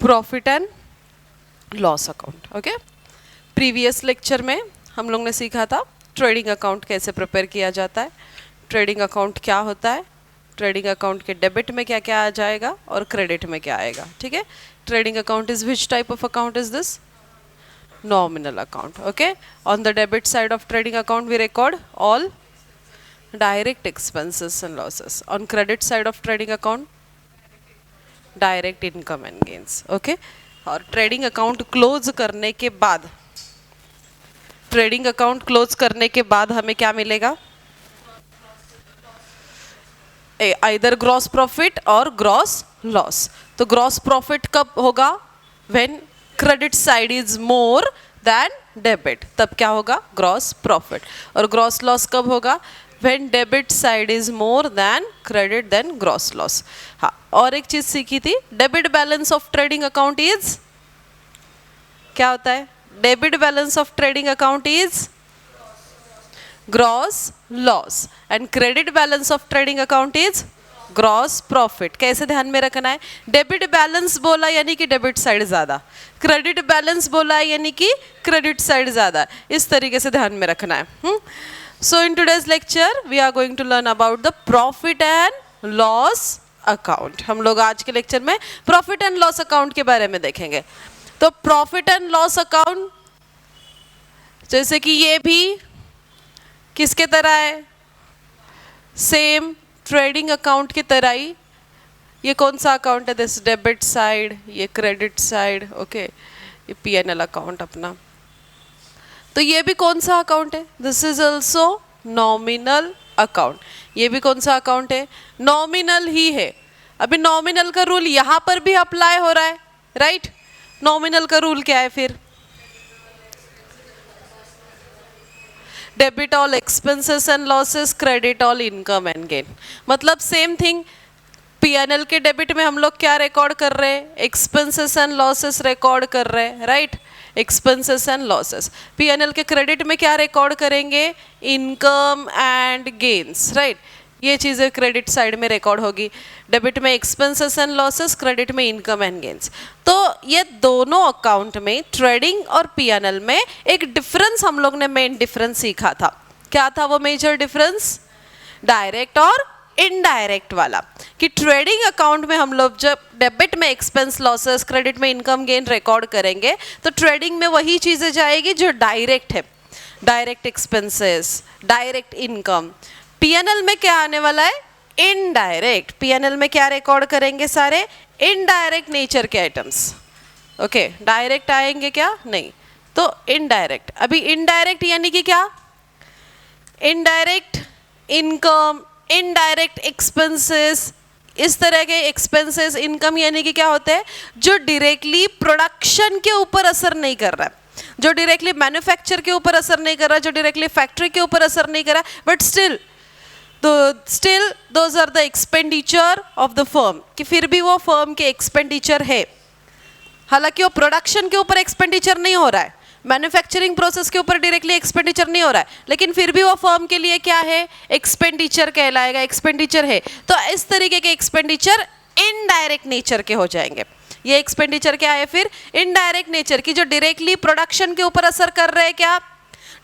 Profit and loss account. Okay, previous lecture में हम लोग ने सीखा था ट्रेडिंग अकाउंट कैसे प्रिपेयर किया जाता है, ट्रेडिंग अकाउंट क्या होता है, ट्रेडिंग अकाउंट के डेबिट में क्या क्या आ जाएगा और क्रेडिट में क्या आएगा। ठीक है, trading account is which type of account is this? Nominal account. Okay, on the debit side of trading account we record all direct expenses and losses. On credit side of trading account direct income and gains. Okay, और trading account close करने के बाद, trading account close करने के बाद हमें क्या मिलेगा? Either gross profit और gross loss. तो gross profit कब होगा? When credit side is more than debit, तब क्या होगा? Gross profit. और ग्रॉस लॉस कब होगा? When debit side is more than credit then gross loss. हाँ, और एक चीज सीखी थी, debit balance of trading account is क्या होता है? Debit balance of trading account is gross loss and credit balance of trading account is gross profit. कैसे ध्यान में रखना है? डेबिट बैलेंस बोला यानी कि डेबिट साइड ज्यादा, क्रेडिट बैलेंस बोला यानी कि क्रेडिट साइड ज्यादा, इस तरीके से ध्यान में रखना है। So in today's lecture we are going to learn about the profit and loss account. हम लोग आज के लेक्चर में प्रॉफिट एंड लॉस अकाउंट के बारे में देखेंगे। तो प्रॉफिट एंड लॉस अकाउंट जैसे कि ये भी किसके तरह है? सेम ट्रेडिंग अकाउंट की तरह ही। ये कौन सा अकाउंट है? दिस डेबिट साइड, ये क्रेडिट साइड। ओके, ये P&L अकाउंट अपना। तो ये भी कौन सा अकाउंट है? This is also nominal account. ये भी कौन सा अकाउंट है? नॉमिनल ही है। अभी नॉमिनल का रूल यहाँ पर भी अप्लाई हो रहा है, राइट? नॉमिनल का रूल क्या है फिर? Debit all expenses and losses, credit all income and gain. मतलब सेम थिंग, P&L के डेबिट में हम लोग क्या रिकॉर्ड कर रहे हैं? एक्सपेंसेस एंड लॉसेस रिकॉर्ड कर रहे हैं, right? Expenses and losses. P&L के क्रेडिट में क्या रिकॉर्ड करेंगे? Income and gains, right? ये चीज़ें क्रेडिट साइड में रिकॉर्ड होगी। डेबिट में एक्सपेंसेस एंड लॉसेस, क्रेडिट में इनकम एंड गेन्स। तो ये दोनों अकाउंट में, ट्रेडिंग और P&L में एक डिफरेंस हम लोग ने, मेन डिफरेंस सीखा था। क्या था वो मेजर डिफरेंस? डायरेक्ट और इनडायरेक्ट वाला। कि ट्रेडिंग अकाउंट में हम लोग जब डेबिट में एक्सपेंस लॉसेस, क्रेडिट में इनकम गेन रिकॉर्ड करेंगे तो ट्रेडिंग में वही चीज़ें जाएगी जो डायरेक्ट है, direct expenses, direct income. P&L में क्या आने वाला है? इनडायरेक्ट। P&L में क्या रिकॉर्ड करेंगे? सारे इनडायरेक्ट नेचर के आइटम्स। ओके, डायरेक्ट आएंगे क्या? नहीं, तो इनडायरेक्ट। अभी इनडायरेक्ट यानी कि क्या? इनडायरेक्ट इनकम, इनडायरेक्ट एक्सपेंसेस, इस तरह के एक्सपेंसेस, इनकम यानी कि क्या होते हैं? जो डायरेक्टली प्रोडक्शन के ऊपर असर नहीं कर रहा है, जो डायरेक्टली मैन्युफैक्चर के ऊपर असर नहीं कर रहा, जो डायरेक्टली फैक्ट्री के ऊपर असर नहीं कर रहा, but still those are the expenditure of the firm. कि फिर भी वो फर्म के एक्सपेंडिचर है, हालांकि वो प्रोडक्शन के ऊपर एक्सपेंडिचर नहीं हो रहा है, मैन्युफैक्चरिंग प्रोसेस के ऊपर डायरेक्टली एक्सपेंडिचर नहीं हो रहा है, लेकिन फिर भी वो फर्म के लिए क्या है? एक्सपेंडिचर कहलाएगा, एक्सपेंडिचर है। तो इस तरीके के एक्सपेंडिचर इनडायरेक्ट नेचर के हो जाएंगे। ये एक्सपेंडिचर क्या है फिर? इनडायरेक्ट नेचर की, जो डायरेक्टली प्रोडक्शन के ऊपर असर कर रहे हैं, क्या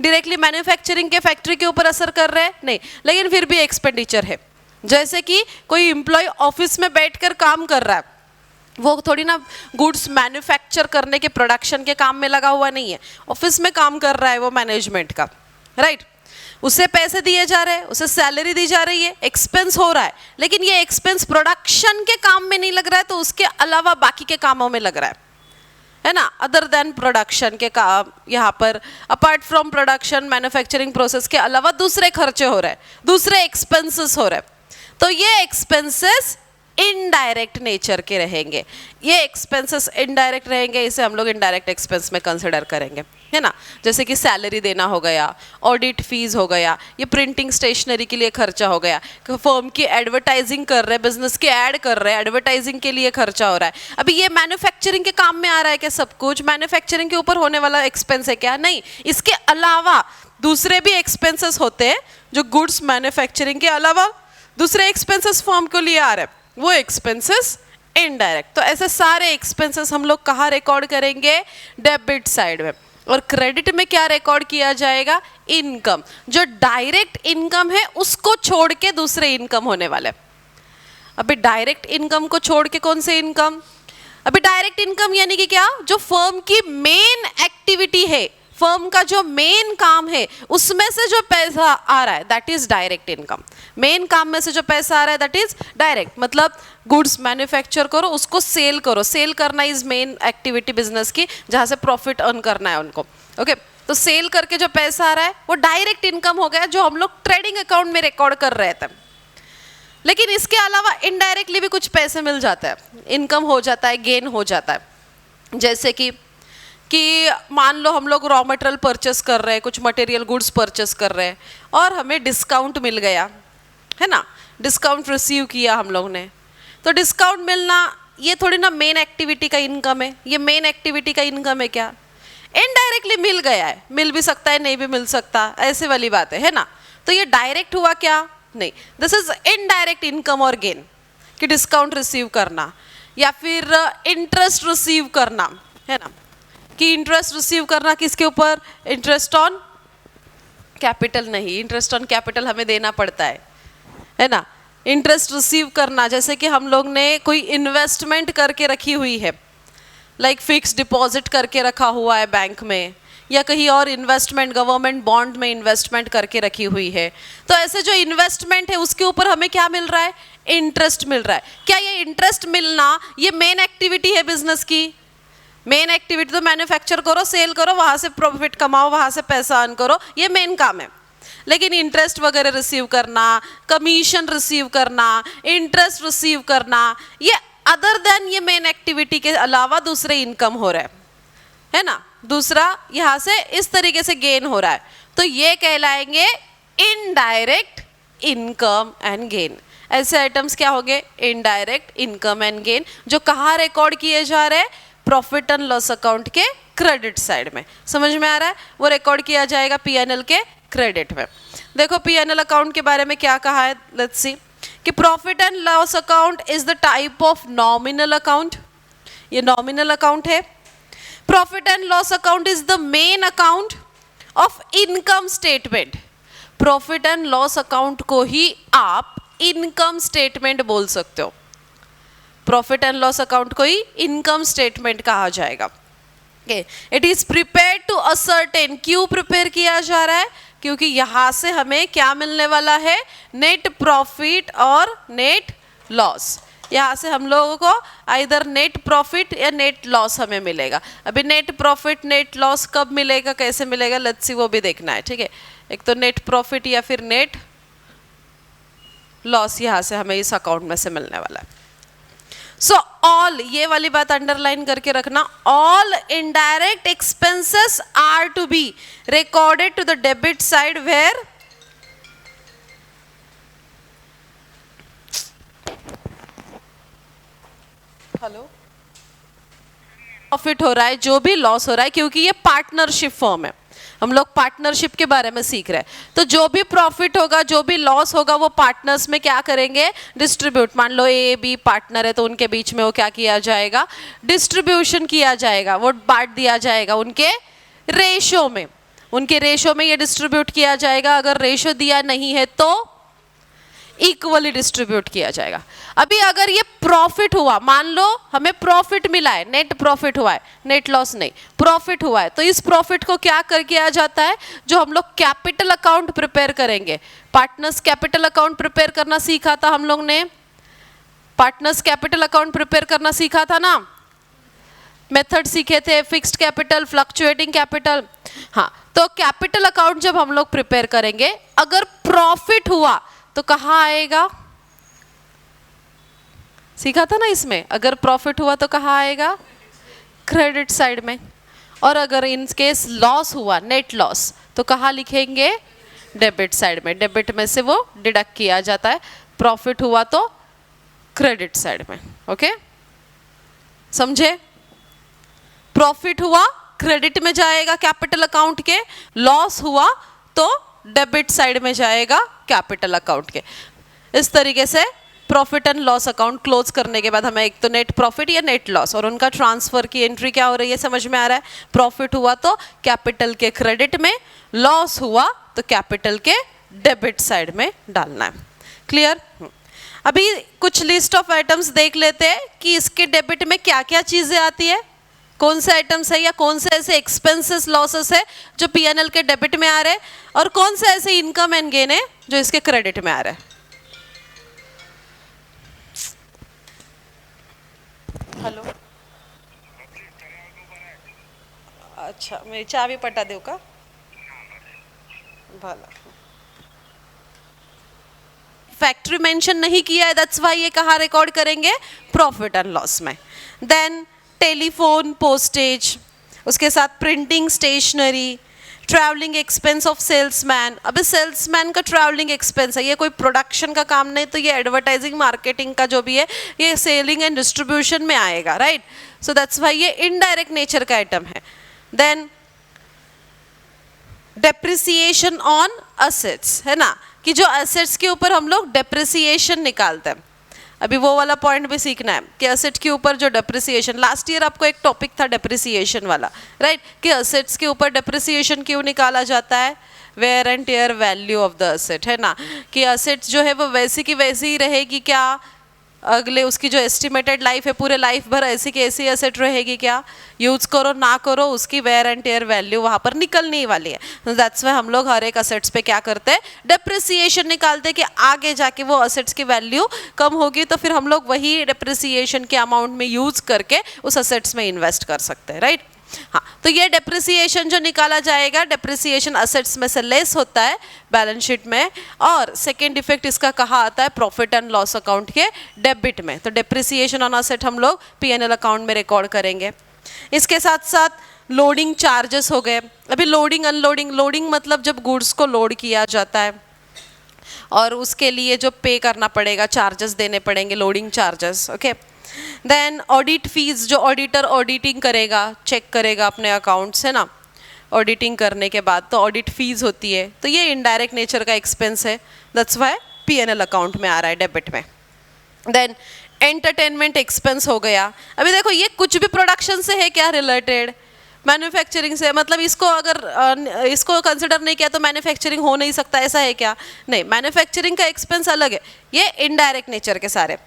डायरेक्टली मैन्युफैक्चरिंग के फैक्ट्री के ऊपर असर कर रहे हैं? नहीं, लेकिन फिर भी एक्सपेंडिचर है। जैसे कि कोई एम्प्लॉय ऑफिस में बैठकर काम कर रहा है, वो थोड़ी ना गुड्स मैन्युफैक्चर करने के, प्रोडक्शन के काम में लगा हुआ नहीं है, ऑफिस में काम कर रहा है वो मैनेजमेंट का, राइट? उसे पैसे दिए जा रहे हैं, उसे सैलरी दी जा रही है, एक्सपेंस हो रहा है, लेकिन ये एक्सपेंस प्रोडक्शन के काम में नहीं लग रहा है, तो उसके अलावा बाकी के कामों में लग रहा है ना? अदर देन प्रोडक्शन के काम, यहाँ पर apart from production manufacturing process के अलावा दूसरे खर्चे हो रहे हैं, दूसरे एक्सपेंसेस हो रहे हैं। तो ये एक्सपेंसेस इनडायरेक्ट नेचर के रहेंगे। ये एक्सपेंसेस इनडायरेक्ट रहेंगे, इसे हम लोग इनडायरेक्ट एक्सपेंस में कंसिडर करेंगे, है ना? जैसे कि सैलरी देना हो गया, ऑडिट फीस हो गया, ये प्रिंटिंग स्टेशनरी के लिए खर्चा हो गया, फर्म की एडवर्टाइजिंग कर रहे हैं, बिजनेस की ऐड कर रहे हैं, एडवर्टाइजिंग के लिए खर्चा हो रहा है। अभी ये मैन्युफैक्चरिंग के काम में आ रहा है क्या? सब कुछ मैन्युफैक्चरिंग के ऊपर होने वाला एक्सपेंस है क्या? नहीं, इसके अलावा दूसरे भी एक्सपेंसेस होते हैं जो गुड्स मैन्युफैक्चरिंग के अलावा दूसरे एक्सपेंसेस फर्म को लिए आ रहे हैं, वो एक्सपेंसेस इनडायरेक्ट। तो ऐसे सारे एक्सपेंसेस हम लोग कहाँ रिकॉर्ड करेंगे? डेबिट साइड में। और क्रेडिट में क्या रिकॉर्ड किया जाएगा? इनकम। जो डायरेक्ट इनकम है उसको छोड़ के दूसरे इनकम होने वाले। अभी डायरेक्ट इनकम को छोड़ के कौन से इनकम? अभी डायरेक्ट इनकम यानी कि क्या? जो फर्म की मेन एक्टिविटी है, फर्म का जो मेन काम है, उसमें से जो पैसा आ रहा है that is direct income. Main काम में से जो पैसा आ रहा है दैट इज डायरेक्ट। मतलब गुड्स मैन्युफैक्चर करो, उसको सेल करो। सेल करना इज मेन एक्टिविटी बिजनेस की, जहां से प्रॉफिट अर्न करना है उनको। ओके तो सेल करके जो पैसा आ रहा है वो डायरेक्ट इनकम हो गया, जो हम लोग ट्रेडिंग अकाउंट में रिकॉर्ड कर रहे थे। लेकिन इसके अलावा इनडायरेक्टली भी कुछ पैसे मिल जाता है, इनकम हो जाता है, गेन हो जाता है। जैसे कि मान लो हम लोग रॉ मटेरियल परचेस कर रहे हैं, कुछ मटेरियल गुड्स परचेस कर रहे हैं और हमें डिस्काउंट मिल गया है ना, डिस्काउंट रिसीव किया हम लोग ने। तो डिस्काउंट मिलना ये थोड़ी ना मेन एक्टिविटी का इनकम है, ये मेन एक्टिविटी का इनकम है क्या? इनडायरेक्टली मिल गया है, मिल भी सकता है नहीं भी मिल सकता, ऐसे वाली बात है ना। तो ये डायरेक्ट हुआ क्या? नहीं, दिस इज इनडायरेक्ट इनकम और गेन। कि डिस्काउंट रिसीव करना या फिर इंटरेस्ट रिसीव करना, है ना, कि इंटरेस्ट रिसीव करना किसके ऊपर? इंटरेस्ट ऑन कैपिटल नहीं, इंटरेस्ट ऑन कैपिटल हमें देना पड़ता है ना। इंटरेस्ट रिसीव करना जैसे कि हम लोग ने कोई इन्वेस्टमेंट करके रखी हुई है, लाइक फिक्स डिपॉजिट करके रखा हुआ है बैंक में, या कहीं और इन्वेस्टमेंट गवर्नमेंट बॉन्ड में इन्वेस्टमेंट करके रखी हुई है। तो ऐसे जो इन्वेस्टमेंट है उसके ऊपर हमें क्या मिल रहा है? इंटरेस्ट मिल रहा है। क्या ये इंटरेस्ट मिलना ये मेन एक्टिविटी है बिजनेस की? मेन एक्टिविटी तो मैन्युफैक्चर करो, सेल करो, वहां से प्रॉफिट कमाओ, वहां से पैसा अर्न करो, ये मेन काम है। लेकिन इंटरेस्ट वगैरह रिसीव करना, कमीशन रिसीव करना, इंटरेस्ट रिसीव करना, ये अदर देन ये मेन एक्टिविटी के अलावा दूसरे इनकम हो रहा है ना। दूसरा यहाँ से इस तरीके से गेन हो रहा है, तो ये कहलाएंगे इनडायरेक्ट इनकम एंड गेन। ऐसे आइटम्स क्या हो गए? इनडायरेक्ट इनकम एंड गेन, जो कहाँ रिकॉर्ड किए जा रहे हैं? प्रॉफिट एंड लॉस अकाउंट के क्रेडिट साइड में। समझ में आ रहा है? वो रिकॉर्ड किया जाएगा पीएनएल के क्रेडिट में। देखो पीएनएल अकाउंट के बारे में क्या कहा है, लेट्स सी कि profit and loss account is the type of nominal account. ये नॉमिनल अकाउंट है। Profit and loss account is the main account of income statement. Profit and loss account को ही आप इनकम स्टेटमेंट बोल सकते हो। Profit and loss account को ही income statement कहा जाएगा। It is prepare to ascertain. क्यों प्रिपेयर किया जा रहा है? क्योंकि यहां से हमें क्या मिलने वाला है? नेट प्रॉफिट और नेट लॉस। यहाँ से हम लोगों को आइदर नेट प्रॉफिट या नेट लॉस हमें मिलेगा। अभी नेट प्रॉफिट नेट लॉस कब मिलेगा, कैसे मिलेगा, लेट्स सी, वो भी देखना है। ठीक है, एक तो नेट प्रॉफिट या फिर नेट लॉस यहाँ से हमें इस अकाउंट में से मिलने वाला है। सो ऑल, ये वाली बात अंडरलाइन करके रखना, all indirect expenses are to be recorded to the debit side where hello profit हो रहा है, जो भी लॉस हो रहा है, क्योंकि ये पार्टनरशिप फर्म है, हम लोग पार्टनरशिप के बारे में सीख रहे हैं। तो जो भी प्रॉफिट होगा, जो भी लॉस होगा, वो पार्टनर्स में क्या करेंगे? डिस्ट्रीब्यूट। मान लो ए बी पार्टनर है तो उनके बीच में वो क्या किया जाएगा? डिस्ट्रीब्यूशन किया जाएगा, वो बांट दिया जाएगा उनके रेशो में। उनके रेशो में ये डिस्ट्रीब्यूट किया जाएगा। अगर रेशो दिया नहीं है तो इक्वली डिस्ट्रीब्यूट किया जाएगा। अभी अगर ये प्रॉफिट हुआ, मान लो हमें प्रॉफिट मिला है, नेट प्रॉफिट हुआ है, नेट लॉस नहीं, प्रॉफिट हुआ है, तो इस प्रॉफिट को क्या कर किया जाता है? जो हम लोग कैपिटल अकाउंट प्रिपेयर करेंगे, पार्टनर्स कैपिटल अकाउंट प्रिपेयर करना सीखा था हम लोग ने, पार्टनर्स कैपिटल अकाउंट प्रिपेयर करना सीखा था ना, मेथड सीखे थे, फिक्स्ड कैपिटल, फ्लक्चुएटिंग कैपिटल। हाँ, तो कैपिटल अकाउंट जब हम लोग प्रिपेयर करेंगे, अगर प्रॉफिट हुआ तो कहाँ आएगा? सीखा था ना इसमें, अगर प्रॉफिट हुआ तो कहाँ आएगा? क्रेडिट साइड में। और अगर इन केस लॉस हुआ, नेट लॉस, तो कहाँ लिखेंगे? डेबिट साइड में। डेबिट में से वो डिडक्ट किया जाता है। प्रॉफिट हुआ तो क्रेडिट साइड में। ओके, समझे? प्रॉफिट हुआ क्रेडिट में जाएगा कैपिटल अकाउंट के, लॉस हुआ तो डेबिट साइड में जाएगा कैपिटल अकाउंट के। इस तरीके से profit and loss account close करने के बाद हमें एक तो नेट प्रॉफिट या नेट लॉस और उनका ट्रांसफर की एंट्री क्या हो रही है समझ में आ रहा है. प्रॉफिट हुआ तो कैपिटल के क्रेडिट में, लॉस हुआ तो कैपिटल के डेबिट साइड में डालना है. क्लियर. अभी कुछ लिस्ट ऑफ आइटम्स देख लेते हैं कि इसके डेबिट में क्या क्या चीजें आती है, कौन से आइटम्स है या कौन से ऐसे एक्सपेंसेस लॉसेस है जो पीएनएल के डेबिट में आ रहे हैं और कौन से ऐसे इनकम एंड गेन है जो इसके क्रेडिट में आ रहे हैं. हेलो, अच्छा मेरी चाबी पटा देऊ का भला. फैक्ट्री मेंशन नहीं किया है, दैट्स वाई ये कहाँ रिकॉर्ड करेंगे, प्रॉफिट एंड लॉस में. देन टेलीफोन पोस्टेज, उसके साथ printing stationery, travelling expense of salesman. अबे सेल्समैन का ट्रैवलिंग एक्सपेंस है, ये कोई प्रोडक्शन का काम नहीं, तो ये एडवर्टाइजिंग मार्केटिंग का जो भी है ये सेलिंग एंड डिस्ट्रीब्यूशन में आएगा, राइट. सो दैट्स वाई ये इनडायरेक्ट नेचर का आइटम है. देन डेप्रिसिएशन ऑन असेट्स, है ना, कि जो असेट्स के ऊपर हम लोग डेप्रिसिएशन निकालते हैं. अभी वो वाला पॉइंट भी सीखना है कि असेट के ऊपर जो डेप्रिसिएशन, लास्ट ईयर आपको एक टॉपिक था डेप्रिसिएशन वाला, राइट, कि असेट्स के ऊपर डेप्रिसिएशन क्यों निकाला जाता है, wear and tear value of the asset, है ना, कि असेट जो है वो वैसी की वैसी ही रहेगी क्या, अगले उसकी जो एस्टिमेटेड लाइफ है पूरे लाइफ भर ऐसी की ऐसी एसेट रहेगी क्या, यूज करो ना करो उसकी वेयर एंड टेयर वैल्यू वहाँ पर निकलने वाली है. दैट्स वाई हम लोग हर एक असेट्स पे क्या करते हैं, डेप्रिसिएशन निकालते हैं कि आगे जाके वो असेट्स की वैल्यू कम होगी तो फिर हम लोग वही डेप्रिसिएशन के अमाउंट में यूज करके उस असेट्स में इन्वेस्ट कर सकते हैं, राइट. हाँ, तो ये डेप्रिसिएशन जो निकाला जाएगा, डेप्रिसिएशन असेट्स में से लेस होता है बैलेंस शीट में, और सेकेंड इफेक्ट इसका कहाँ आता है, प्रॉफिट एंड लॉस अकाउंट के डेबिट में. तो डेप्रिसिएशन ऑन असेट हम लोग पीएनएल अकाउंट में रिकॉर्ड करेंगे. इसके साथ साथ लोडिंग चार्जेस हो गए. अभी लोडिंग अनलोडिंग, लोडिंग मतलब जब गुड्स को लोड किया जाता है और उसके लिए जो पे करना पड़ेगा, चार्जेस देने पड़ेंगे, loading charges. Okay. Then audit fees, जो ऑडिटर ऑडिटिंग करेगा, चेक करेगा अपने अकाउंट्स, है ना, ऑडिटिंग करने के बाद तो ऑडिट फीस होती है, तो ये इनडायरेक्ट नेचर का एक्सपेंस है, दैट्स वाई पीएनएल अकाउंट में आ रहा है डेबिट में. देन एंटरटेनमेंट एक्सपेंस हो गया. अभी देखो ये कुछ भी प्रोडक्शन से है क्या रिलेटेड, मैन्युफैक्चरिंग से, मतलब इसको अगर इसको कंसिडर नहीं किया तो मैन्युफैक्चरिंग हो नहीं सकता, ऐसा है क्या, नहीं, मैन्युफैक्चरिंग का एक्सपेंस अलग है, ये इनडायरेक्ट नेचर के सारे.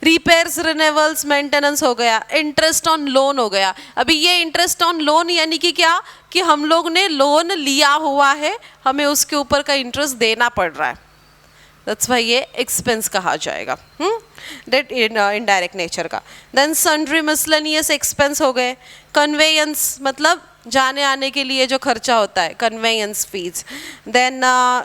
रिपेयर्स, रिन्यूअल्स, मेंटेनेंस हो गया. इंटरेस्ट ऑन लोन हो गया. अभी ये इंटरेस्ट ऑन लोन यानी कि क्या, कि हम लोग ने लोन लिया हुआ है, हमें उसके ऊपर का इंटरेस्ट देना पड़ रहा है, दैट्स वाई ये एक्सपेंस कहा जाएगा, डेट इनडायरेक्ट नेचर का. देन सन्ड्री मिसलेनियस एक्सपेंस हो गए. कन्वेयंस मतलब जाने आने के लिए जो खर्चा होता है, conveyance fees. Then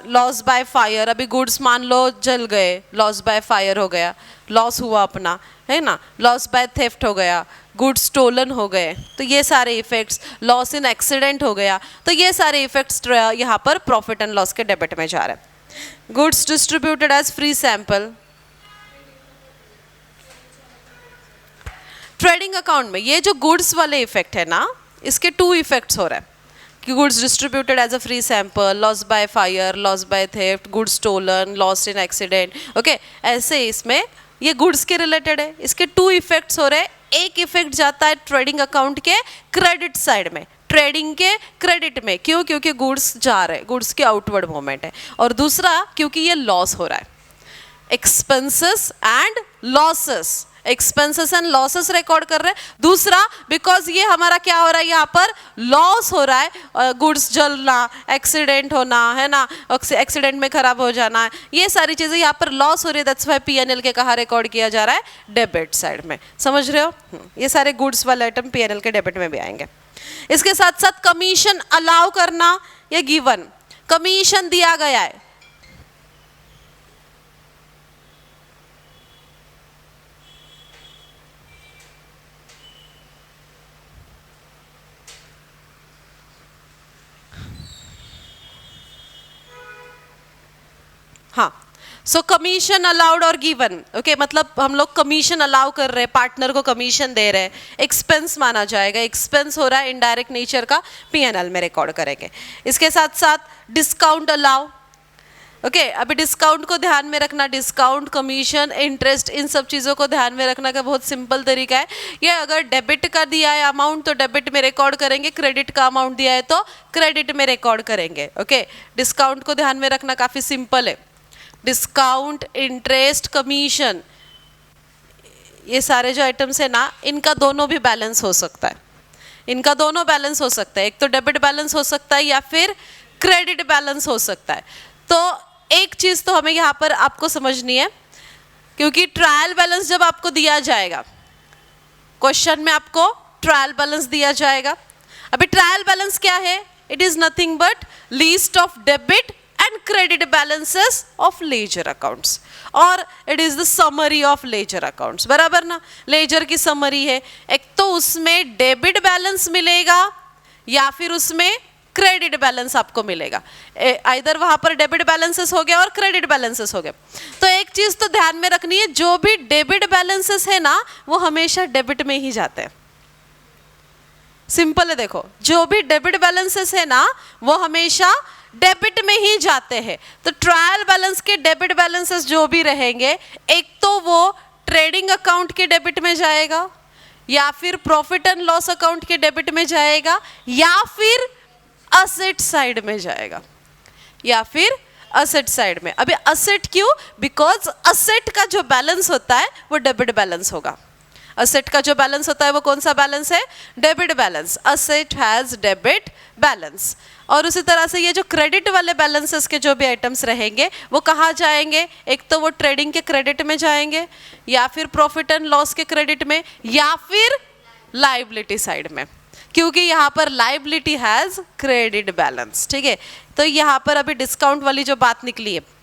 loss by fire, अभी गुड्स मान लो जल गए, लॉस बाय फायर हो गया, लॉस हुआ अपना, है ना. लॉस बाय थेफ्ट हो गया, गुड्स स्टोलन हो गए, तो ये सारे इफेक्ट्स. लॉस इन एक्सीडेंट हो गया, तो ये सारे इफेक्ट्स यहाँ पर प्रॉफिट एंड लॉस के डेबिट में जा रहे हैं. Goods distributed as free sample, trading account में ये जो गुड्स वाले इफेक्ट है ना, इसके 2 इफेक्ट्स हो रहे हैं कि goods distributed as a free sample, loss by fire, loss by theft, goods stolen, loss in accident. Okay, ऐसे इसमें ये गुड्स के रिलेटेड है, इसके 2 इफेक्ट्स हो रहे हैं. एक इफेक्ट जाता है ट्रेडिंग अकाउंट के क्रेडिट साइड में, ट्रेडिंग के क्रेडिट में, क्यों, क्योंकि गुड्स जा रहे हैं, गुड्स की आउटवर्ड मूवमेंट है. और दूसरा क्योंकि ये लॉस हो रहा है, expenses and losses, expenses and losses record कर रहे हैं. दूसरा बिकॉज ये हमारा क्या हो रहा है, यहाँ पर लॉस हो रहा है, गुड्स जलना, एक्सीडेंट होना, है ना, एक्सीडेंट में खराब हो जाना, ये सारी चीजें यहाँ पर लॉस हो रही है. दैट्स वाई पीएनएल के कहाँ रिकॉर्ड किया जा रहा है, डेबिट साइड में. समझ रहे हो, ये सारे गुड्स वाले आइटम पीएनएल के डेबिट में भी आएंगे. इसके साथ साथ कमीशन अलाउ करना या गिवन, कमीशन दिया गया है, हाँ. सो कमीशन अलाउड और गिवन, ओके, मतलब हम लोग कमीशन अलाउ कर रहे हैं, पार्टनर को कमीशन दे रहे हैं, एक्सपेंस माना जाएगा, एक्सपेंस हो रहा है इनडायरेक्ट नेचर का, पीएनएल में रिकॉर्ड करेंगे. इसके साथ साथ डिस्काउंट अलाउ, ओके अभी डिस्काउंट को ध्यान में रखना, डिस्काउंट, कमीशन, इंटरेस्ट, इन सब चीज़ों को ध्यान में रखना का बहुत सिंपल तरीका है। ये अगर डेबिट का दिया है अमाउंट तो डेबिट में रिकॉर्ड करेंगे, क्रेडिट का अमाउंट दिया है तो क्रेडिट में रिकॉर्ड करेंगे। ओके डिस्काउंट को ध्यान में रखना काफ़ी सिंपल है। डिस्काउंट, इंटरेस्ट, कमीशन, ये सारे जो आइटम्स है ना, इनका दोनों भी बैलेंस हो सकता है, इनका दोनों बैलेंस हो सकता है। एक तो डेबिट बैलेंस हो सकता है या फिर क्रेडिट बैलेंस हो सकता है। तो एक चीज़ तो हमें यहाँ पर आपको समझनी है, क्योंकि ट्रायल बैलेंस जब आपको दिया जाएगा, क्वेश्चन में आपको ट्रायल बैलेंस दिया जाएगा। अभी ट्रायल बैलेंस क्या है? It is nothing but list of debit and credit balances of ledger accounts, और it is the summary of ledger accounts, बराबर ना। लेजर की समरी है, एक तो उसमें डेबिट बैलेंस मिलेगा या फिर उसमें क्रेडिट बैलेंस आपको मिलेगा। इधर वहाँ पर डेबिट बैलेंसेस हो गया और क्रेडिट बैलेंसेस हो गए। तो एक चीज़ तो ध्यान में रखनी है, जो भी डेबिट बैलेंसेस है ना वो हमेशा डेबिट में ही जाते हैं। सिंपल है, देखो जो भी डेबिट बैलेंसेस है ना वो हमेशा डेबिट में ही जाते हैं। तो ट्रायल बैलेंस के डेबिट बैलेंसेस जो भी रहेंगे, एक तो वो ट्रेडिंग अकाउंट के डेबिट में जाएगा या फिर प्रॉफिट एंड लॉस अकाउंट के डेबिट में जाएगा या फिर असेट साइड में जाएगा, या फिर असेट साइड में। अभी असेट क्यों? बिकॉज असेट का जो बैलेंस होता है वो डेबिट बैलेंस होगा। असेट का जो बैलेंस होता है वो कौन सा बैलेंस है? Debit balance. Asset has debit balance. और उसी तरह से ये जो क्रेडिट वाले बैलेंसेस के जो भी आइटम्स रहेंगे वो कहाँ जाएंगे? एक तो वो ट्रेडिंग के क्रेडिट में जाएंगे या फिर प्रॉफिट एंड लॉस के क्रेडिट में या फिर लायबिलिटी साइड में, क्योंकि यहाँ पर लायबिलिटी हैज़ क्रेडिट बैलेंस। ठीक है, तो यहाँ पर अभी डिस्काउंट वाली जो बात निकली है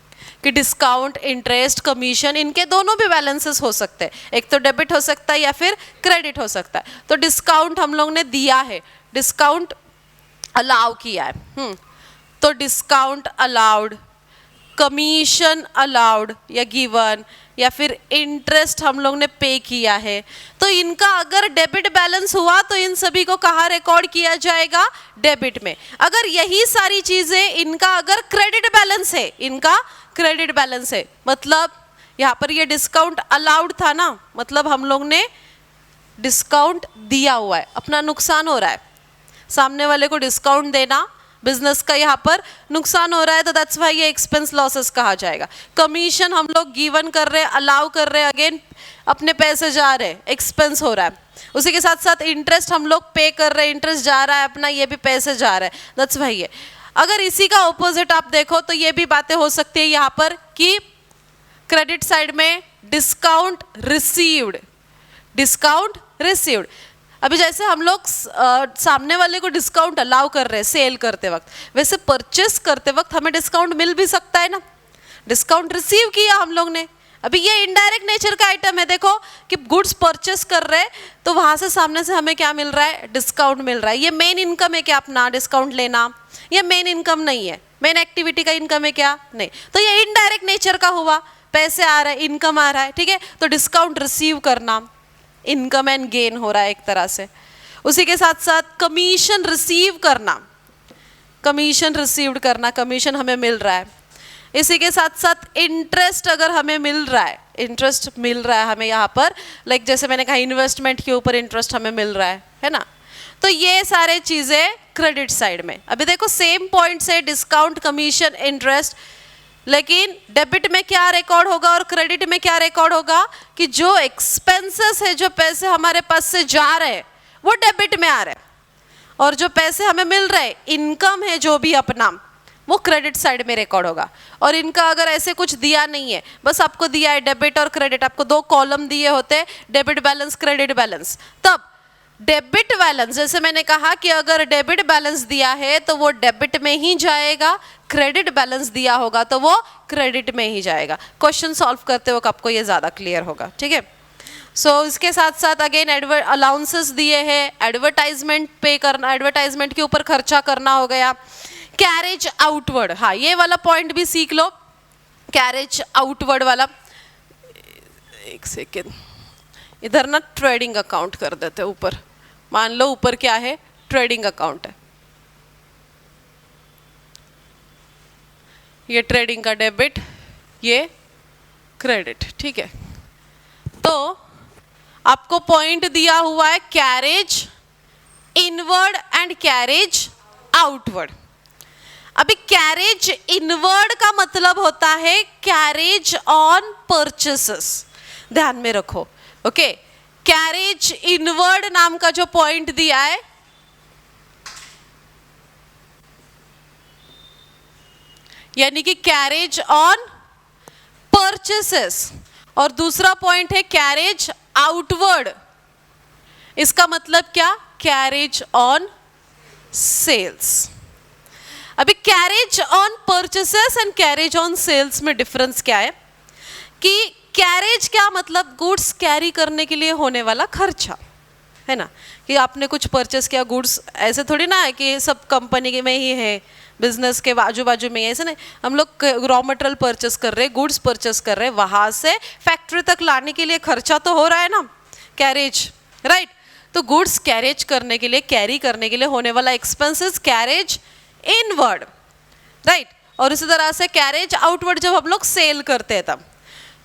कि डिस्काउंट, इंटरेस्ट, कमीशन, इनके दोनों भी बैलेंसेस हो सकते हैं। एक तो डेबिट हो सकता है या फिर क्रेडिट हो सकता है। तो डिस्काउंट हम लोग ने दिया है, डिस्काउंट अलाउ किया है, तो डिस्काउंट अलाउड, कमीशन अलाउड या गिवन, या फिर इंटरेस्ट हम लोग ने पे किया है। तो इनका अगर डेबिट बैलेंस हुआ तो इन सभी को कहाँ रिकॉर्ड किया जाएगा? डेबिट में। अगर यही सारी चीज़ें इनका अगर क्रेडिट बैलेंस है, इनका क्रेडिट बैलेंस है, मतलब यहाँ पर ये डिस्काउंट अलाउड था ना, मतलब हम लोग ने डिस्काउंट दिया हुआ है, अपना नुकसान हो रहा है, सामने वाले को डिस्काउंट देना बिजनेस का यहाँ पर नुकसान हो रहा है, तो दैट्स वाई ये एक्सपेंस लॉसेस कहा जाएगा। कमीशन हम लोग गिवन कर रहे हैं, अलाउ कर रहे हैं, अगेन अपने पैसे जा रहे हैं, एक्सपेंस हो रहा है। उसी के साथ साथ इंटरेस्ट हम लोग पे कर रहे हैं, इंटरेस्ट जा रहा है अपना, ये भी पैसे जा रहा है, दैट्स वाई है। अगर इसी का ऑपोजिट आप देखो तो ये भी बातें हो सकती है यहाँ पर कि क्रेडिट साइड में डिस्काउंट रिसीव्ड, डिस्काउंट रिसीव्ड। अभी जैसे हम लोग सामने वाले को डिस्काउंट अलाउ कर रहे हैं सेल करते वक्त, वैसे परचेस करते वक्त हमें डिस्काउंट मिल भी सकता है ना। डिस्काउंट रिसीव किया हम लोग ने, अभी ये इनडायरेक्ट नेचर का आइटम है। देखो कि गुड्स परचेस कर रहे हैं तो वहाँ से सामने से हमें क्या मिल रहा है? डिस्काउंट मिल रहा है। ये मेन इनकम है क्या अपना डिस्काउंट लेना? ये मेन इनकम नहीं है, मेन एक्टिविटी का इनकम है क्या? नहीं। तो ये इनडायरेक्ट नेचर का हुआ, पैसे आ रहा है, इनकम आ रहा है। ठीक है, तो डिस्काउंट रिसीव करना, इनकम एंड गेन हो रहा है एक तरह से। उसी के साथ साथ कमीशन रिसीव करना, कमीशन रिसीव्ड करना, कमीशन हमें मिल रहा है। इसी के साथ साथ इंटरेस्ट अगर हमें मिल रहा है, इंटरेस्ट मिल रहा है हमें यहाँ पर, लाइक जैसे मैंने कहा इन्वेस्टमेंट के ऊपर इंटरेस्ट हमें मिल रहा है ना। तो ये सारे चीज़ें क्रेडिट साइड में। अभी देखो सेम पॉइंट से डिस्काउंट, कमीशन, इंटरेस्ट, लेकिन डेबिट में क्या रिकॉर्ड होगा और क्रेडिट में क्या रिकॉर्ड होगा कि जो एक्सपेंसेस है, जो पैसे हमारे पास से जा रहे हैं वो डेबिट में आ रहे हैं, और जो पैसे हमें मिल रहे हैं, इनकम है जो भी अपना, वो क्रेडिट साइड में रिकॉर्ड होगा। और इनका अगर ऐसे कुछ दिया नहीं है, बस आपको दिया है डेबिट और क्रेडिट, आपको दो कॉलम दिए होते हैं, डेबिट बैलेंस, क्रेडिट बैलेंस, तब डेबिट बैलेंस, जैसे मैंने कहा कि अगर डेबिट बैलेंस दिया है तो वो डेबिट में ही जाएगा, क्रेडिट बैलेंस दिया होगा तो वो क्रेडिट में ही जाएगा। क्वेश्चन सॉल्व करते वक्त आपको ये ज़्यादा क्लियर होगा। ठीक है, सो इसके साथ साथ अगेन अलाउंसेस दिए हैं, एडवर्टाइजमेंट पे करना, एडवर्टाइजमेंट के ऊपर खर्चा करना हो गया, कैरेज आउटवर्ड, हाँ ये वाला पॉइंट भी सीख लो, कैरेज आउटवर्ड वाला। एक सेकेंड, इधर ना ट्रेडिंग अकाउंट कर देते हैं ऊपर, मान लो ऊपर क्या है? ट्रेडिंग अकाउंट है। ये ट्रेडिंग का डेबिट, ये क्रेडिट, ठीक है। तो आपको पॉइंट दिया हुआ है carriage inward and carriage outward. अभी कैरेज इनवर्ड का मतलब होता है कैरेज ऑन परचेसेस, ध्यान में रखो, ओके। कैरेज इनवर्ड नाम का जो पॉइंट दिया है, यानी कि कैरेज ऑन परचेसेस, और दूसरा पॉइंट है कैरेज आउटवर्ड। इसका मतलब क्या? Carriage on sales. अभी carriage on purchases and carriage on sales में डिफरेंस क्या है कि कैरेज क्या मतलब गुड्स कैरी करने के लिए होने वाला खर्चा, है ना, कि आपने कुछ परचेस किया गुड्स, ऐसे थोड़ी ना है कि सब कंपनी में ही है, बिजनेस के बाजू बाजू में, ऐसे नहीं, हम लोग रॉ मटेरियल परचेस कर रहे हैं, गुड्स परचेस कर रहे हैं, वहां से फैक्ट्री तक लाने के लिए खर्चा तो हो रहा है ना, कैरेज, राइट। तो गुड्स कैरेज करने के लिए, कैरी करने के लिए होने वाला एक्सपेंसेस कैरेज इनवर्ड, राइट। और इसी तरह से कैरेज आउटवर्ड जब हम लोग सेल करते हैं तब,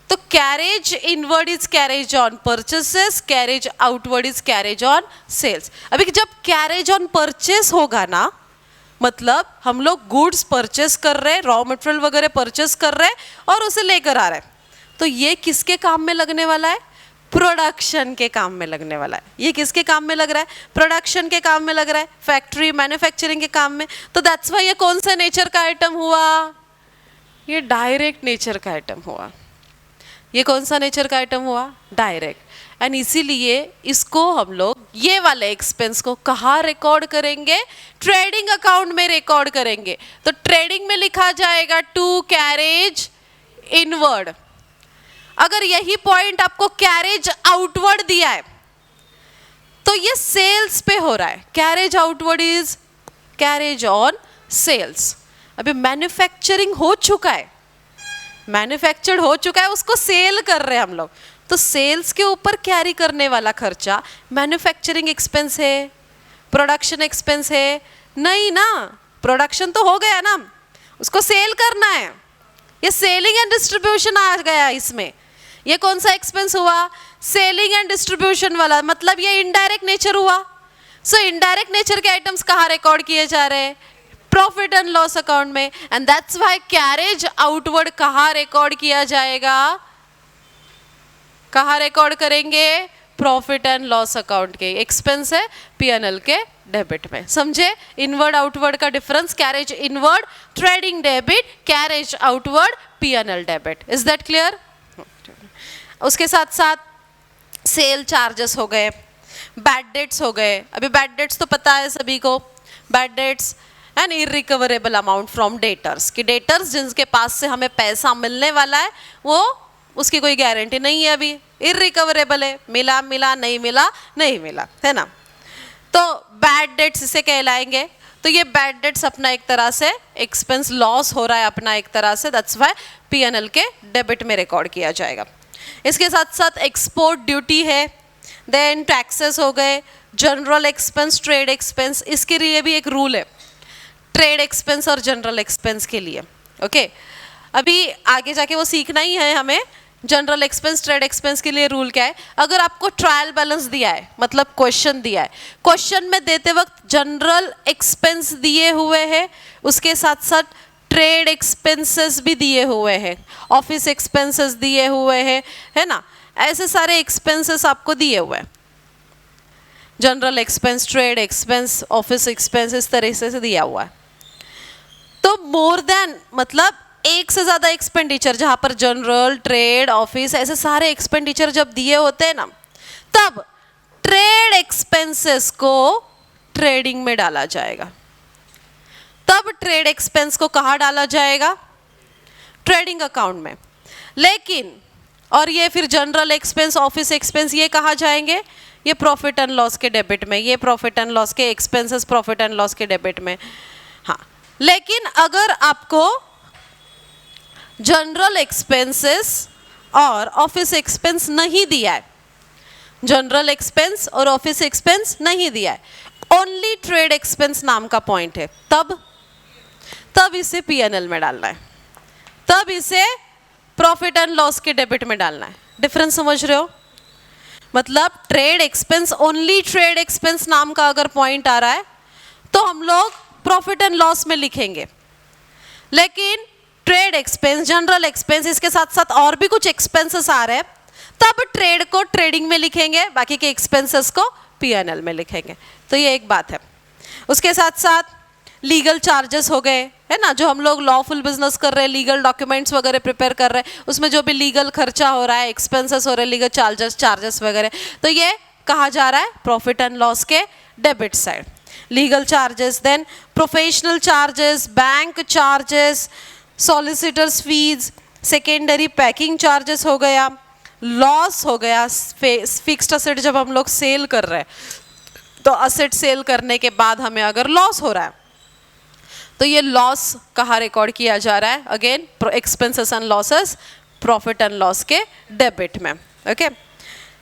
तो carriage inward is carriage on purchases, carriage outward is carriage on sales. अभी जब कैरेज ऑन परचेस होगा ना, मतलब हम लोग गुड्स परचेस कर रहे हैं, रॉ मटेरियल वगैरह परचेस कर रहे हैं और उसे लेकर आ रहे हैं, तो ये किसके काम में लगने वाला है? प्रोडक्शन के काम में लगने वाला है। ये किसके काम में लग रहा है? प्रोडक्शन के काम में लग रहा है, फैक्ट्री मैन्युफैक्चरिंग के काम में। तो दैट्स वाई ये कौन सा नेचर का आइटम हुआ? ये डायरेक्ट नेचर का आइटम हुआ। ये कौन सा नेचर का आइटम हुआ? डायरेक्ट। एंड इसीलिए इसको हम लोग ये वाले एक्सपेंस को कहाँ रिकॉर्ड करेंगे? ट्रेडिंग अकाउंट में रिकॉर्ड करेंगे। तो ट्रेडिंग में लिखा जाएगा टू कैरेज इनवर्ड। अगर यही पॉइंट आपको कैरेज आउटवर्ड दिया है तो ये सेल्स पे हो रहा है। Carriage outward is carriage on sales. अभी मैन्युफैक्चरिंग हो चुका है, मैन्युफैक्चर्ड हो चुका है, उसको सेल कर रहे हैं हम लोग, तो सेल्स के ऊपर कैरी करने वाला खर्चा मैन्युफैक्चरिंग एक्सपेंस है, प्रोडक्शन एक्सपेंस है? नहीं ना, प्रोडक्शन तो हो गया ना, उसको सेल करना है। ये सेलिंग एंड डिस्ट्रीब्यूशन आ गया इसमें। ये कौन सा एक्सपेंस हुआ? सेलिंग एंड डिस्ट्रीब्यूशन वाला, मतलब ये इनडायरेक्ट नेचर हुआ। सो इनडायरेक्ट नेचर के आइटम्स कहाँ रिकॉर्ड किए जा रहे हैं? प्रॉफिट एंड लॉस अकाउंट में। And that's why carriage outward कहाँ रिकॉर्ड किया जाएगा? कहाँ रिकॉर्ड करेंगे? प्रॉफिट एंड लॉस अकाउंट के एक्सपेंस है, पीएनएल के डेबिट में। समझे इनवर्ड आउटवर्ड का difference? Carriage inward trading debit, carriage outward PNL debit. Is that clear? उसके साथ साथ सेल चार्जेस हो गए, बैड डेट्स हो गए। अभी बैड डेट्स तो पता है सभी को, bad debts and irrecoverable amount from debtors, कि डेटर्स जिनके पास से हमें पैसा मिलने वाला है वो उसकी कोई गारंटी नहीं है, अभी इररिकवरेबल है, मिला मिला, नहीं मिला नहीं मिला, है ना। तो बैड डेट्स इसे कहलाएंगे। तो ये बैड डेट्स अपना एक तरह से एक्सपेंस लॉस हो रहा है अपना एक तरह से, दैट्स व्हाई पीएनएल के डेबिट में रिकॉर्ड किया जाएगा। इसके साथ साथ एक्सपोर्ट ड्यूटी है, देन टैक्सेस हो गए, जनरल एक्सपेंस, ट्रेड एक्सपेंस, इसके लिए भी एक रूल है ट्रेड एक्सपेंस और जनरल एक्सपेंस के लिए, ओके। अभी आगे जाके वो सीखना ही है हमें। जनरल एक्सपेंस, ट्रेड एक्सपेंस के लिए रूल क्या है? अगर आपको ट्रायल बैलेंस दिया है, मतलब क्वेश्चन दिया है, क्वेश्चन में देते वक्त जनरल एक्सपेंस दिए हुए हैं, उसके साथ साथ ट्रेड एक्सपेंसेस भी दिए हुए हैं, ऑफिस एक्सपेंसेस दिए हुए हैं, है ना, ऐसे सारे एक्सपेंसेस आपको दिए हुए हैं। General expense, trade expense, office expense, इस तरह से दिया हुआ है। तो मोर देन, मतलब एक से ज़्यादा एक्सपेंडिचर, जहाँ पर जनरल, ट्रेड, ऑफिस, ऐसे सारे एक्सपेंडिचर जब दिए होते हैं ना, तब ट्रेड एक्सपेंसेस को ट्रेडिंग में डाला जाएगा। तब ट्रेड एक्सपेंस को कहाँ डाला जाएगा? ट्रेडिंग अकाउंट में। लेकिन और ये फिर जनरल एक्सपेंस, ऑफिस एक्सपेंस, ये कहाँ जाएंगे? ये प्रॉफिट एंड लॉस के डेबिट में, ये प्रॉफिट एंड लॉस के एक्सपेंसेस प्रॉफिट एंड लॉस के डेबिट में। हाँ, लेकिन अगर आपको जनरल एक्सपेंसेस और ऑफिस एक्सपेंस नहीं दिया है, जनरल एक्सपेंस और ऑफिस एक्सपेंस नहीं दिया है, ओनली ट्रेड एक्सपेंस नाम का पॉइंट है, तब इसे पीएनएल में डालना है। तब इसे प्रॉफिट एंड लॉस के डेबिट में डालना है। डिफरेंस समझ रहे हो? मतलब trade expense, only trade expense नाम का अगर पॉइंट आ रहा है तो हम लोग प्रॉफिट एंड लॉस में लिखेंगे, लेकिन ट्रेड एक्सपेंस, जनरल एक्सपेंस, इसके साथ साथ और भी कुछ एक्सपेंसेस आ रहे हैं तब ट्रेड को ट्रेडिंग में लिखेंगे, बाकी के एक्सपेंसेस को पीएनएल में लिखेंगे। तो ये एक बात है। उसके साथ साथ लीगल चार्जेस हो गए, है ना, जो हम लोग लॉफुल बिजनेस कर रहे हैं, लीगल डॉक्यूमेंट्स वगैरह प्रिपेयर कर रहे हैं, उसमें जो भी लीगल खर्चा हो रहा है, एक्सपेंसेस हो रहे हैं, लीगल चार्जेस वगैरह, तो ये कहा जा रहा है प्रॉफिट एंड लॉस के debit side. Legal charges, then professional charges, bank charges, solicitors fees, secondary packing charges हो गया, लॉस हो गया फिक्स्ड असेट जब हम लोग सेल कर रहे हैं तो असेट सेल करने के बाद हमें अगर लॉस हो रहा है तो ये लॉस कहाँ रिकॉर्ड किया जा रहा है? Again expenses and losses profit and loss के डेबिट में। ओके,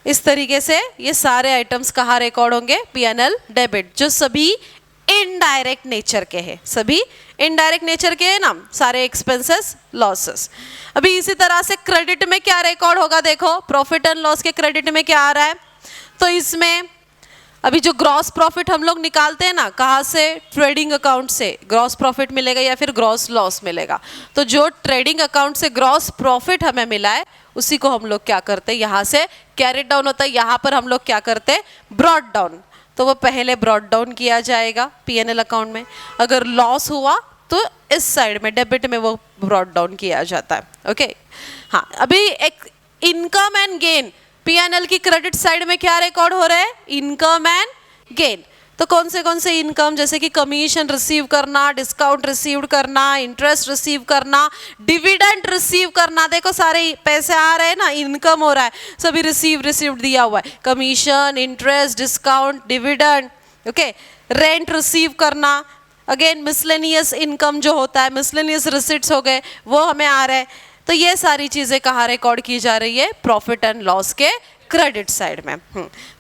इस तरीके से ये सारे आइटम्स कहाँ रिकॉर्ड होंगे? पीएनएल डेबिट, जो सभी इनडायरेक्ट नेचर के हैं, सभी इनडायरेक्ट नेचर के हैं ना सारे एक्सपेंसेस लॉसेस। अभी इसी तरह से क्रेडिट में क्या रिकॉर्ड होगा? देखो प्रॉफिट एंड लॉस के क्रेडिट में क्या आ रहा है? तो इसमें अभी जो ग्रॉस प्रॉफिट हम लोग निकालते हैं ना, कहाँ से? ट्रेडिंग अकाउंट से ग्रॉस प्रॉफिट मिलेगा या फिर ग्रॉस लॉस मिलेगा। तो जो ट्रेडिंग अकाउंट से ग्रॉस प्रॉफिट हमें मिला है उसी को हम लोग क्या करते हैं? यहाँ से कैरिड डाउन होता है, यहाँ पर हम लोग क्या करते हैं? Brought down. तो वो पहले ब्रॉट डाउन किया जाएगा पीएनएल अकाउंट में, अगर लॉस हुआ तो इस साइड में डेबिट में वो ब्रॉट डाउन किया जाता है। ओके, हाँ, अभी एक इनकम एंड गेन, पीएनएल की क्रेडिट साइड में क्या रिकॉर्ड हो रहा है? Income and gain. तो कौन से इनकम, जैसे कि कमीशन रिसीव करना, डिस्काउंट रिसीव करना, इंटरेस्ट रिसीव करना, डिविडेंड रिसीव करना, देखो सारे पैसे आ रहे हैं ना, इनकम हो रहा है, सभी रिसीव दिया हुआ है, commission, interest, discount, dividend. Okay, rent receive करना, अगेन मिसलेनियस इनकम जो होता है, मिसलेनियस रिसिट्स हो गए, वो हमें आ रहा है। तो ये सारी चीज़ें कहाँ रिकॉर्ड की जा रही है? प्रॉफिट एंड लॉस के क्रेडिट साइड में।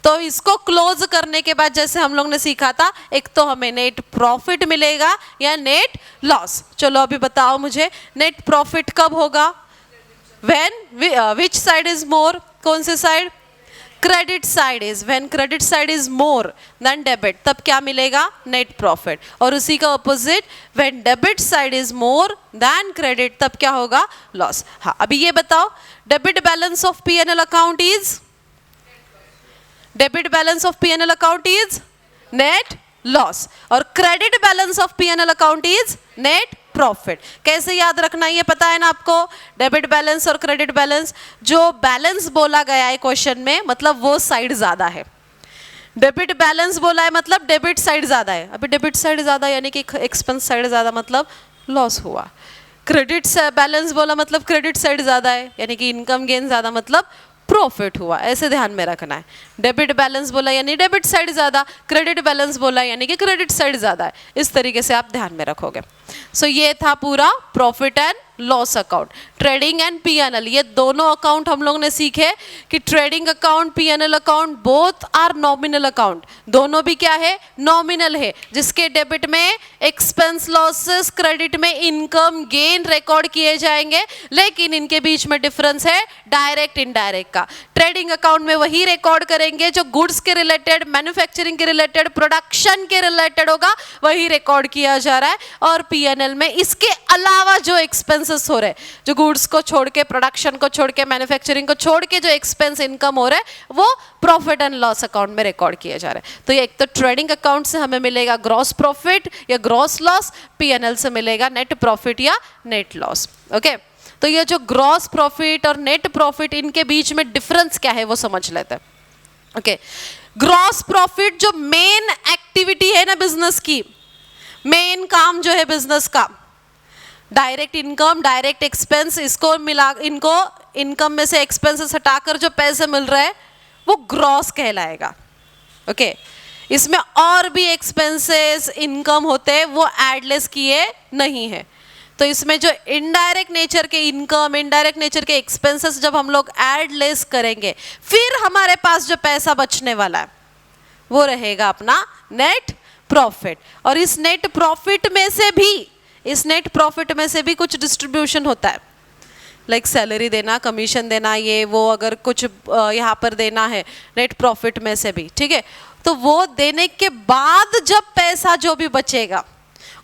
तो इसको क्लोज करने के बाद जैसे हम लोग ने सीखा था, एक तो हमें नेट प्रॉफिट मिलेगा या नेट लॉस। चलो अभी बताओ मुझे, नेट प्रॉफिट कब होगा? When which side is more? कौन से side? Credit side is, when credit side is more than debit, तब क्या मिलेगा? Net profit. और उसी का opposite, when debit side is more than credit, तब क्या होगा? लॉस। हाँ, अभी ये बताओ, debit balance of PNL account is, debit balance of PNL account is net loss और credit balance of PNL account is net profit. कैसे याद रखना है ये पता है ना आपको? डेबिट बैलेंस और क्रेडिट बैलेंस, जो बैलेंस बोला गया है क्वेश्चन में, मतलब वो साइड ज्यादा है। डेबिट बैलेंस बोला है मतलब डेबिट साइड ज्यादा है। अभी डेबिट साइड ज्यादा यानी कि एक्सपेंस साइड ज्यादा, मतलब लॉस हुआ। क्रेडिट बैलेंस बोला मतलब क्रेडिट साइड ज्यादा है यानी कि इनकम गेन ज्यादा, मतलब प्रॉफिट हुआ। ऐसे ध्यान में रखना है। डेबिट बैलेंस बोला यानी डेबिट साइड ज्यादा, क्रेडिट बैलेंस बोला यानी कि क्रेडिट साइड ज्यादा है। इस तरीके से आप ध्यान में रखोगे। सो ये था पूरा profit and loss account. Trading and PNL, ये दोनों अकाउंट हम लोग ने सीखे कि trading account, PNL account both are nominal account. दोनों भी क्या है? नॉमिनल है, जिसके डेबिट में एक्सपेंस लॉसेस, क्रेडिट में इनकम गेन रिकॉर्ड किए जाएंगे, लेकिन इनके बीच में डिफरेंस है डायरेक्ट इनडायरेक्ट का। ट्रेडिंग अकाउंट में वही रिकॉर्ड करेंगे जो गुड्स के रिलेटेड, मैन्युफैक्चरिंग के रिलेटेड, प्रोडक्शन के रिलेटेड होगा, वही रिकॉर्ड किया जा रहा है। और पीएनएल में इसके अलावा जो एक्सपेंसेस हो रहे हैं, जो गुड्स को छोड़ के, प्रोडक्शन को छोड़ के, मैन्युफैक्चरिंग को छोड़ के जो एक्सपेंस इनकम हो रहा है, वो प्रॉफिट एंड लॉस अकाउंट में रिकॉर्ड किए जा रहे हैं। तो ये एक तो ट्रेडिंग अकाउंट से हमें मिलेगा ग्रॉस प्रॉफिट या ग्रॉस लॉस, पीएनएल से मिलेगा नेट प्रॉफिट या नेट लॉस। ओके, तो ये जो ग्रॉस प्रॉफिट और नेट प्रॉफिट, इनके बीच में डिफरेंस क्या है वो समझ लेते हैं। ओके, ग्रॉस प्रॉफिट जो मेन एक्टिविटी है ना बिजनेस की, मेन काम जो है बिजनेस का, डायरेक्ट इनकम, डायरेक्ट एक्सपेंस, इसको मिला, इनको इनकम में से एक्सपेंसेस हटाकर जो पैसे मिल रहे हैं वो ग्रॉस कहलाएगा। ओके, इसमें और भी एक्सपेंसेस, इनकम होते हैं, वो एडलेस किए नहीं है। तो इसमें जो इनडायरेक्ट नेचर के इनकम, इनडायरेक्ट नेचर के एक्सपेंसेस जब हम लोग ऐड लेस करेंगे, फिर हमारे पास जो पैसा बचने वाला है वो रहेगा अपना नेट प्रॉफिट। और इस नेट प्रॉफिट में से भी, इस नेट प्रॉफिट में से भी कुछ डिस्ट्रीब्यूशन होता है। लाइक सैलरी देना, कमीशन देना, ये वो, अगर कुछ यहाँ पर देना है नेट प्रॉफिट में से भी, ठीक है, तो वो देने के बाद जब पैसा जो भी बचेगा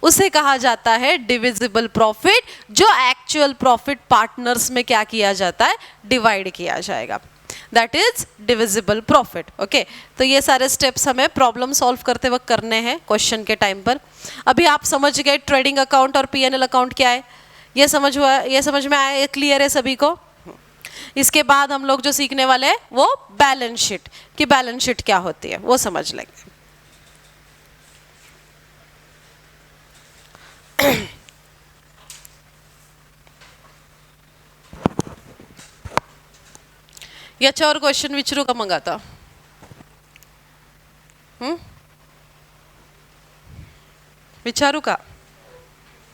उसे कहा जाता है डिविजिबल प्रॉफिट, जो एक्चुअल प्रॉफिट पार्टनर्स में क्या किया जाता है, डिवाइड किया जाएगा, that is divisible profit. Okay, तो ये सारे स्टेप्स हमें प्रॉब्लम सॉल्व करते वक्त करने हैं क्वेश्चन के टाइम पर। अभी आप समझ गए ट्रेडिंग अकाउंट और पीएनएल अकाउंट क्या है, ये समझ हुआ, ये समझ में आया, क्लियर है सभी को। इसके बाद हम लोग जो सीखने वाले हैं वो बैलेंस शीट, कि बैलेंस शीट क्या होती है वो समझ लेंगे। याच्यावर क्वेश्चन विचारू का मग आता? विचारू का?